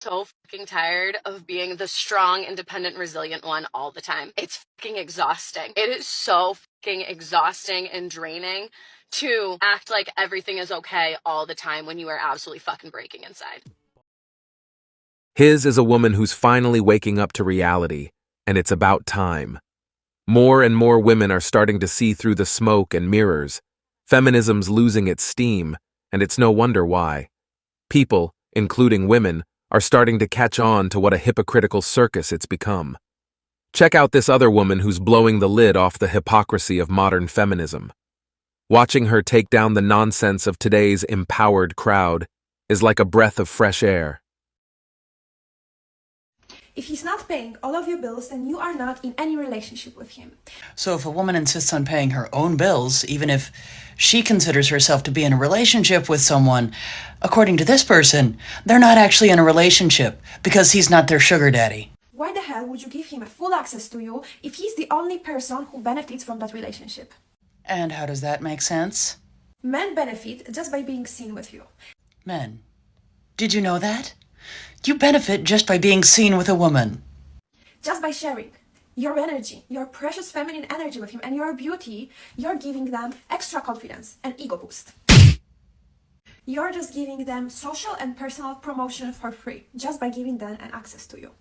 So fucking tired of being the strong, independent, resilient one all the time. It's fucking exhausting. It is so fucking exhausting and draining to act like everything is okay all the time when you are absolutely fucking breaking inside. His is a woman who's finally waking up to reality, and it's about time. More and more women are starting to see through the smoke and mirrors. Feminism's losing its steam, and it's no wonder why. People, including women, are starting to catch on to what a hypocritical circus it's become. Check out this other woman who's blowing the lid off the hypocrisy of modern feminism. Watching her take down the nonsense of today's empowered crowd is like a breath of fresh air. If he's not paying all of your bills, then you are not in any relationship with him. So if a woman insists on paying her own bills, even if she considers herself to be in a relationship with someone, according to this person, they're not actually in a relationship because he's not their sugar daddy. Why the hell would you give him a full access to you if he's the only person who benefits from that relationship? And how does that make sense? Men benefit just by being seen with you. Men. Did you know that? You benefit just by being seen with a woman. Just by sharing your energy, your precious feminine energy with him and your beauty, you're giving them extra confidence and ego boost. You're just giving them social and personal promotion for free, just by giving them an access to you.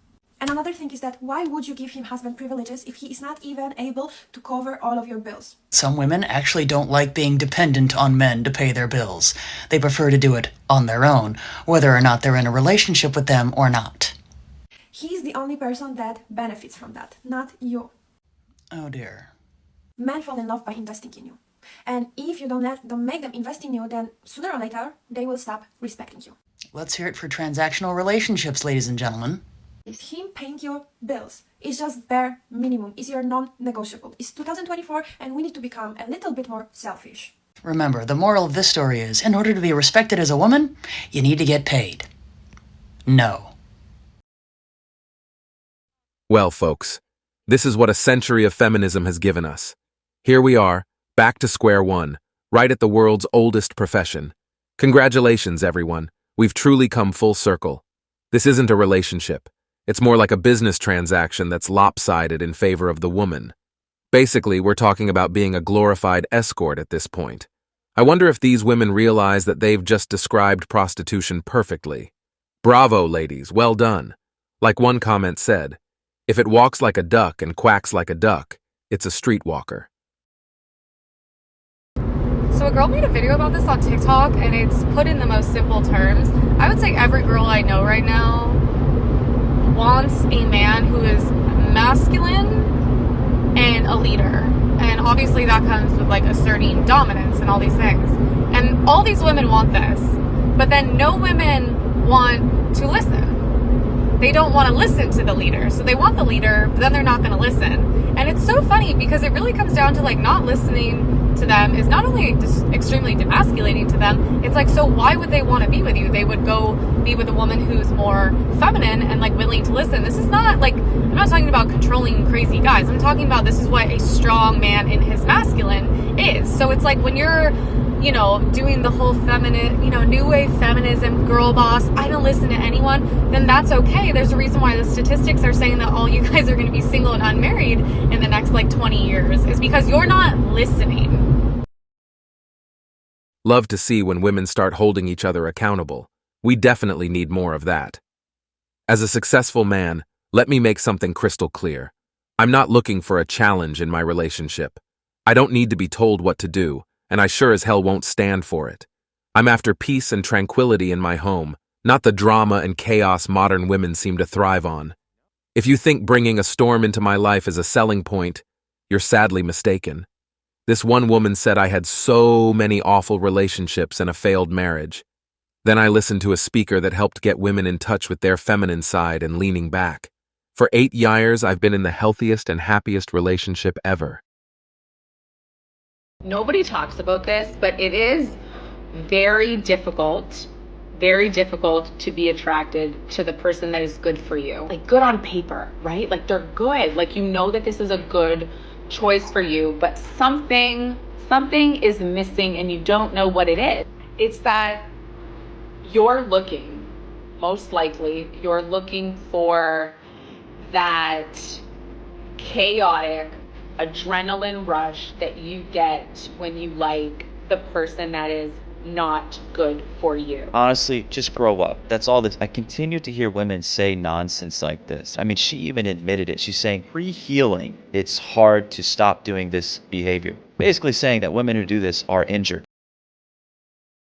And another thing is that why would you give him husband privileges if he is not even able to cover all of your bills? Some women actually don't like being dependent on men to pay their bills. They prefer to do it on their own, whether or not they're in a relationship with them or not. He's the only person that benefits from that, not you. Oh dear. Men fall in love by investing in you. And if you don't make them invest in you, then sooner or later, they will stop respecting you. Let's hear it for transactional relationships, ladies and gentlemen. Him paying your bills is just bare minimum, is your non-negotiable. It's 2024 and we need to become a little bit more selfish. Remember, the moral of this story is, in order to be respected as a woman, you need to get paid. No. Well, folks, this is what a century of feminism has given us. Here we are, back to square one, right at the world's oldest profession. Congratulations, everyone. We've truly come full circle. This isn't a relationship. It's more like a business transaction that's lopsided in favor of the woman. Basically, we're talking about being a glorified escort at this point. I wonder if these women realize that they've just described prostitution perfectly. Bravo, ladies, well done. Like one comment said, if it walks like a duck and quacks like a duck, it's a streetwalker. So a girl made a video about this on TikTok, and it's put in the most simple terms. I would say every girl I know right now wants a man who is masculine and a leader. And obviously that comes with like asserting dominance and all these things. And all these women want this, but then no women want to listen. They don't want to listen to the leader. So they want the leader, but then they're not going to listen. And it's so funny because it really comes down to like not listening to them is not only just extremely demasculating to them, it's like, so why would they want to be with you? They would go be with a woman who's more feminine and like willing to listen. This is not like, I'm not talking about controlling crazy guys. I'm talking about this is what a strong man in his masculine is. So it's like when you're, you know, doing the whole feminine, you know, new wave feminism, girl boss, I don't listen to anyone, then that's okay. There's a reason why the statistics are saying that all you guys are going to be single and unmarried in the next like 20 years is because you're not listening. Love to see when women start holding each other accountable. We definitely need more of that. As a successful man, let me make something crystal clear. I'm not looking for a challenge in my relationship. I don't need to be told what to do, and I sure as hell won't stand for it. I'm after peace and tranquility in my home, not the drama and chaos modern women seem to thrive on. If you think bringing a storm into my life is a selling point, you're sadly mistaken. This one woman said I had so many awful relationships and a failed marriage. Then I listened to a speaker that helped get women in touch with their feminine side and leaning back. For 8 years, I've been in the healthiest and happiest relationship ever. Nobody talks about this, but it is very difficult to be attracted to the person that is good for you. Like good on paper, right? Like they're good. Like you know that this is a good choice for you, but something is missing and you don't know what it is. It's that you're looking most likely you're looking for that chaotic adrenaline rush that you get when you like the person that is not good for you. Honestly, just grow up. That's all this. I continue to hear women say nonsense like this. I mean, she even admitted it. She's saying pre-healing, it's hard to stop doing this behavior. Basically saying that women who do this are injured.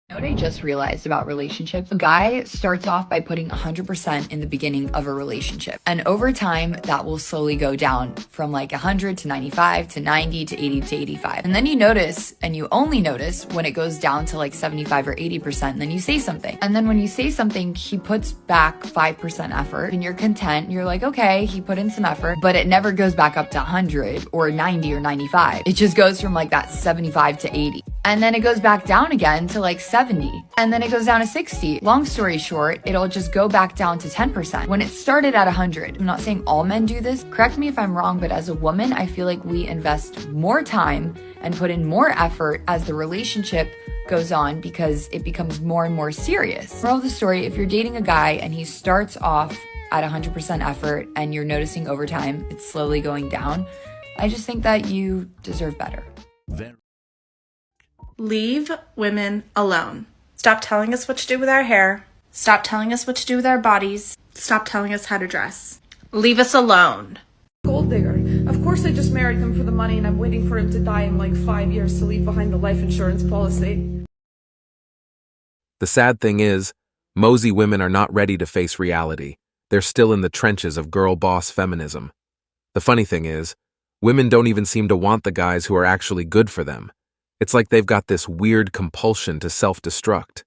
You know what I just realized about relationships? A guy starts off by putting 100% in the beginning of a relationship. And over time, that will slowly go down from like 100 to 95 to 90 to 80 to 85. And then you notice, and you only notice when it goes down to like 75 or 80%, and then you say something. And then when you say something, he puts back 5% effort and you're content. You're like, okay, he put in some effort, but it never goes back up to 100 or 90 or 95. It just goes from like that 75 to 80. And then it goes back down again to like 70. And then it goes down to 60. Long story short, it'll just go back down to 10% when it started at 100. I'm not saying all men do this. Correct me if I'm wrong, but as a woman, I feel like we invest more time and put in more effort as the relationship goes on because it becomes more and more serious. Moral of the story, if you're dating a guy and he starts off at 100% effort and you're noticing over time it's slowly going down, I just think that you deserve better. Leave women alone. Stop telling us what to do with our hair. Stop telling us what to do with our bodies. Stop telling us how to dress. Leave us alone. Gold digger. Of course I just married him for the money and I'm waiting for him to die in like 5 years to leave behind the life insurance policy. The sad thing is, mosey women are not ready to face reality. They're still in the trenches of girl boss feminism. The funny thing is, women don't even seem to want the guys who are actually good for them. It's like they've got this weird compulsion to self-destruct.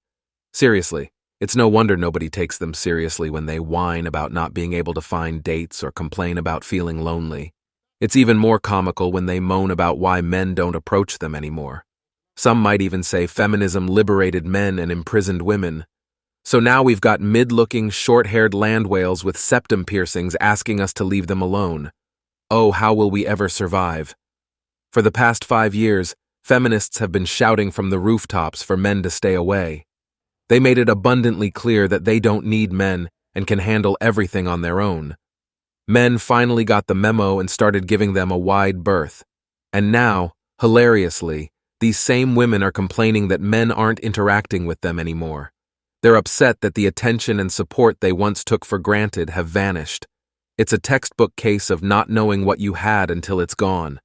Seriously, it's no wonder nobody takes them seriously when they whine about not being able to find dates or complain about feeling lonely. It's even more comical when they moan about why men don't approach them anymore. Some might even say feminism liberated men and imprisoned women. So now we've got mid-looking, short-haired land whales with septum piercings asking us to leave them alone. Oh, how will we ever survive? For the past 5 years, feminists have been shouting from the rooftops for men to stay away. They made it abundantly clear that they don't need men and can handle everything on their own. Men finally got the memo and started giving them a wide berth. And now, hilariously, these same women are complaining that men aren't interacting with them anymore. They're upset that the attention and support they once took for granted have vanished. It's a textbook case of not knowing what you had until it's gone.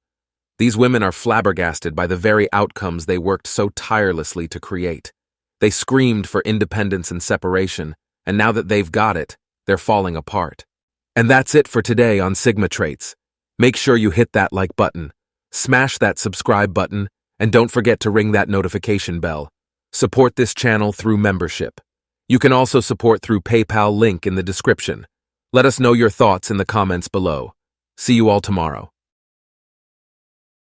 These women are flabbergasted by the very outcomes they worked so tirelessly to create. They screamed for independence and separation, and now that they've got it, they're falling apart. And that's it for today on Sigma Traits. Make sure you hit that like button, smash that subscribe button, and don't forget to ring that notification bell. Support this channel through membership. You can also support through PayPal link in the description. Let us know your thoughts in the comments below. See you all tomorrow.